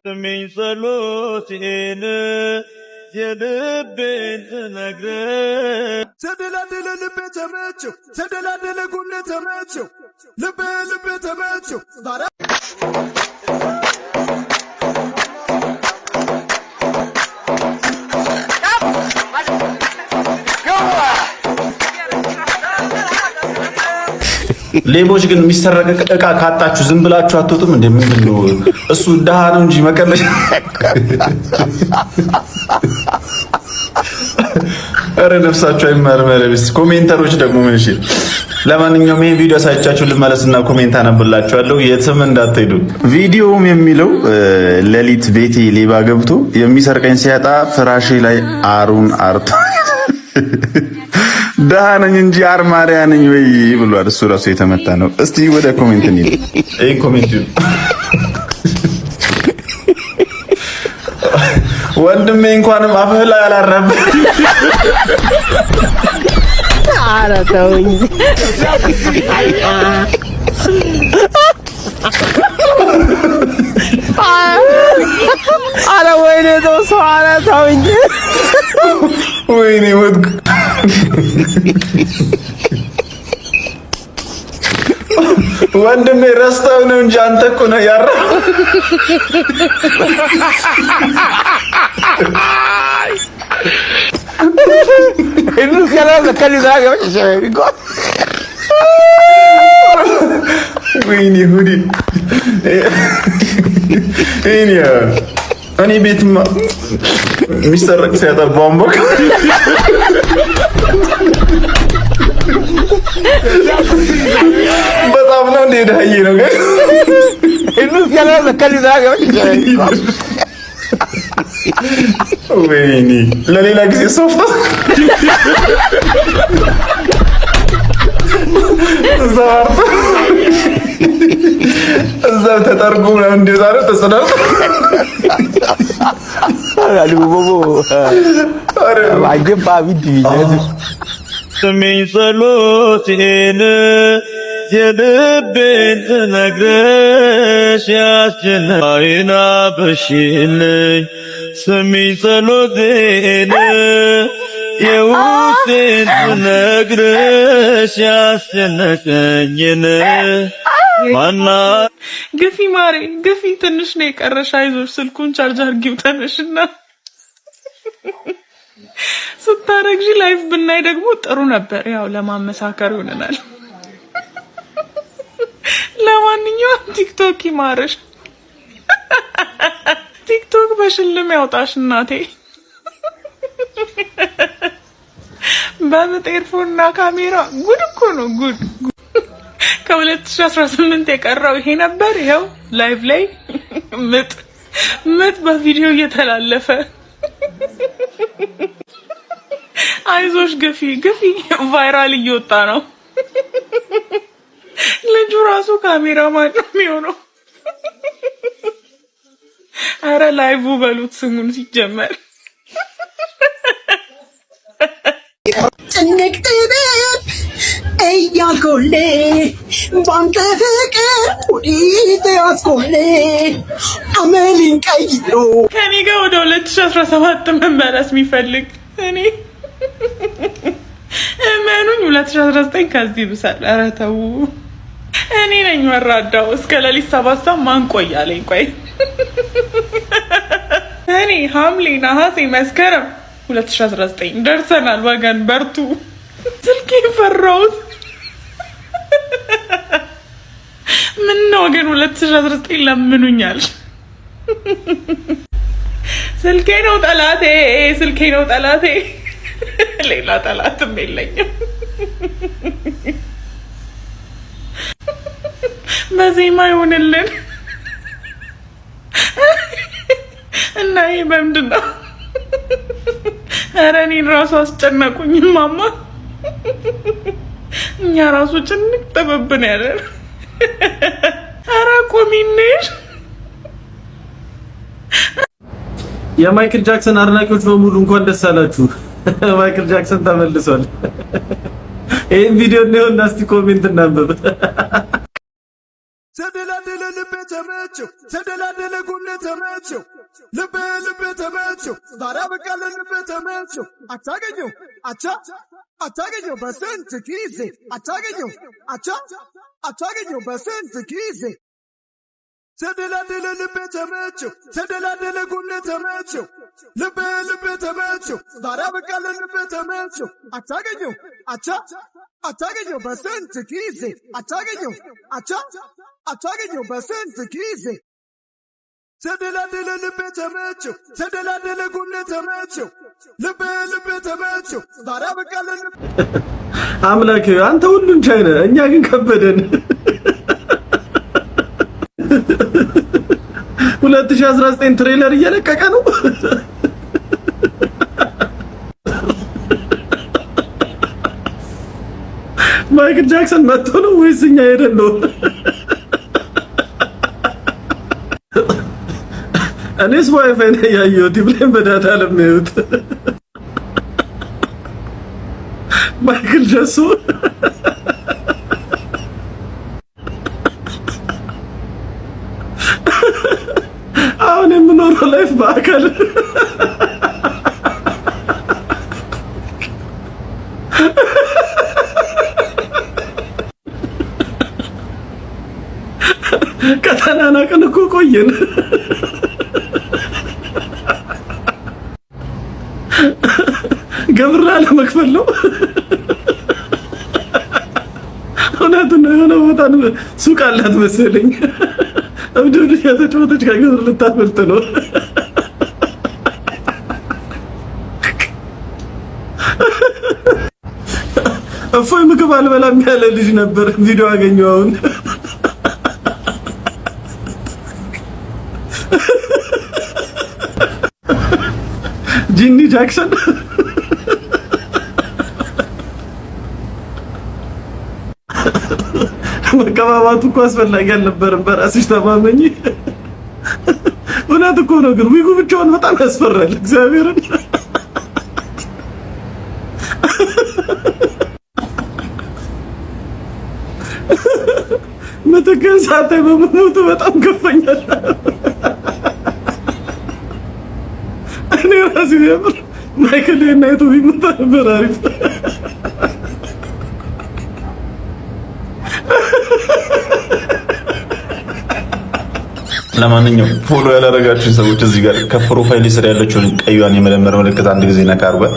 ስሚኝ ጸሎቴን የልቤን ልነግርህ ተደላደለ ልቤ ተመቸው ተደላደለ ጉኔ ተመቸው ልቤ ተመቸው ሌቦች ግን የሚሰረቅ እቃ ካጣችሁ ዝም ብላችሁ አትወጡም እንዴ? ምንድነው እሱ ደሃ ነው እንጂ መቀለሽ። አረ ነፍሳችሁ አይማርመረ ቢስ ኮሜንተሮች ደግሞ ምን እሺ። ለማንኛውም ይሄን ቪዲዮ ሳይቻችሁ ልመለስና ኮሜንት አነብላችኋለሁ። የትም እንዳትሄዱ። ቪዲዮውም የሚለው ሌሊት ቤቴ ሌባ ገብቶ የሚሰርቀኝ ሲያጣ ፍራሼ ላይ አሩን አርቶ ደሃ ነኝ እንጂ አርማሪያ ነኝ ወይ ብሏል። እሱ ራሱ የተመታ ነው። እስቲ ወደ ኮሜንት እንሂድ። እይ ኮሜንት ወንድሜ እንኳንም አፍህ ላይ አላረብ። ኧረ ተውኝ። ኧረ ወይኔ ተው ሰው ኧረ ተውኝ። ወይኔ ወድቅ ወንድሜ ረስተው ነው እንጂ አንተ እኮ ነው ያራ። ወይኔ ሁዲ እኔ ቤትማ የሚሰረቅ ሲያጣ ባምቦክ በጣም ነው እንደ ዳዬ ነው ግን ወይኔ ለሌላ ጊዜ ሶፍት እዛ ተጠርጉ ነው እንደዛ ነው ተሰናል። ስሚኝ ጸሎቴን የልቤን ልነግርሽ ያስችለኝና በሽልኝ ስሚኝ ጸሎቴን የውስጤን ልነግርሽ ያስጨነቀኝን ማና ግፊ ማሬ ግፊ ትንሽ ነው የቀረሽ አይዞሽ ስልኩን ቻርጅ አድርጊው ተነሽና ስታረግጂ ላይፍ ብናይ ደግሞ ጥሩ ነበር ያው ለማመሳከር ይሆነናል ለማንኛውም ቲክቶክ ይማርሽ ቲክቶክ በሽልም ያውጣሽ እናቴ በምጥ ኤርፎንና ካሜራ ጉድ እኮ ነው ጉድ ከ2018 የቀረው ይሄ ነበር ይሄው ላይቭ ላይ ምጥ በቪዲዮ እየተላለፈ አይዞሽ ግፊ ቫይራል እየወጣ ነው ልጁ ራሱ ካሜራማን ነው የሚሆነው አረ ላይቭ በሉት ስሙን ሲጀመር ጭንቅ ጥብብ እያልኩል ባንተ ፍቅር ወዲት ያስኮል አመልን ቀይሮ ከኔ ጋር ወደ 2017 መመለስ የሚፈልግ እኔ እመኑኝ 2019 ከዚህ ብሳል። ኧረ ተው እኔ ነኝ ወራዳው እስከ ሌሊት 7 ሰዓት ማን ቆያለኝ? ቆይ እኔ ሐምሌ ነሐሴ መስከረም 2019 ደርሰናል። ወገን በርቱ። ስልኬ ፈራሁት። ምን ነው ግን 2019 ለምኑኛል። ስልኬ ነው ጠላቴ ሌላ ጠላትም የለኝም። በዜማ ይሆንልን እና ይሄ በምንድን ነው? ኧረ እኔን ራሱ አስጨነቁኝ ማማ። እኛ ራሱ ጭንቅ ጥብብን ያለን። ኧረ ቁሚኔሽ የማይክል ጃክሰን አድናቂዎች በሙሉ እንኳን ደስ አላችሁ። ማይክል ጃክሰን ተመልሷል። ይሄን ቪዲዮ ነው እና እስቲ ኮሜንት እናንብብ። ተደላደለ ልቤ ተመቸው ተደላደለ ጉል ተመቸው ልቤ ተመቸው ዛሬ በቃለ ልቤ ተመቸው አታገኘው አቻ አታገኘው በስንት ጊዜ አታገኘው አቻ አታገኘው በስንት ጊዜ ተደላደለ ልቤ ተመቸው ተደላደለ ጉል ተመቸው ልቤ ተመቸው ዛሬ በቃለ ልቤ ተመቸው አታገኘው አቻ አታገኘው በስንት ጊዜ አታገኘው አቻ አታገኘው በስንት ጊዜ ተደላደለ ልቤ ተመቸው ተደላደለ ጉል ተመቸው ልቤ ተመቸው ዛሬ በቃለ አምላኬ አንተ ሁሉን ቻይ ነህ፣ እኛ ግን ከበደን። 2019 ትሬለር እየለቀቀ ነው። ማይክል ጃክሰን መጥቶ ነው ወይስ እኛ ሄደን ነው? እኔስ ዋይፋይ ነው ያየሁት፣ ብለን በዳታ ለሚያዩት ማይክል ጀሱ አሁን የምኖረው ላይፍ በአካል ከተናናቅን እኮ ቆየን። ገብራ ለመክፈል ነው። እውነቱን ነው። የሆነ ቦታ ሱቅ አላት መሰለኝ። እብድ የተጫወተች ከገብር ልታፈልጥ ነው። እፎይ ምግብ አልበላም ያለ ልጅ ነበር። ቪዲዮ አገኘው አሁን። ጂኒ ጃክሰን መቀባባቱ እኮ አስፈላጊ አልነበረም። በራስሽ ተማመኝ። እውነት እኮ ነው። ግን ዊጉ ብቻውን በጣም ያስፈራል። እግዚአብሔርን ምትክን ሳታይ በመሞቱ በጣም ከፈኛል። እኔ ራሴ የምር ማይክል እና ዩቲዩብ ይመጣ ነበር አሪፍ። ለማንኛውም ፎሎ ያላረጋችሁ ሰዎች እዚህ ጋር ከፕሮፋይል ስር ያለችውን ቀዩን የመደመር ምልክት አንድ ጊዜ ነካ አድርጓል።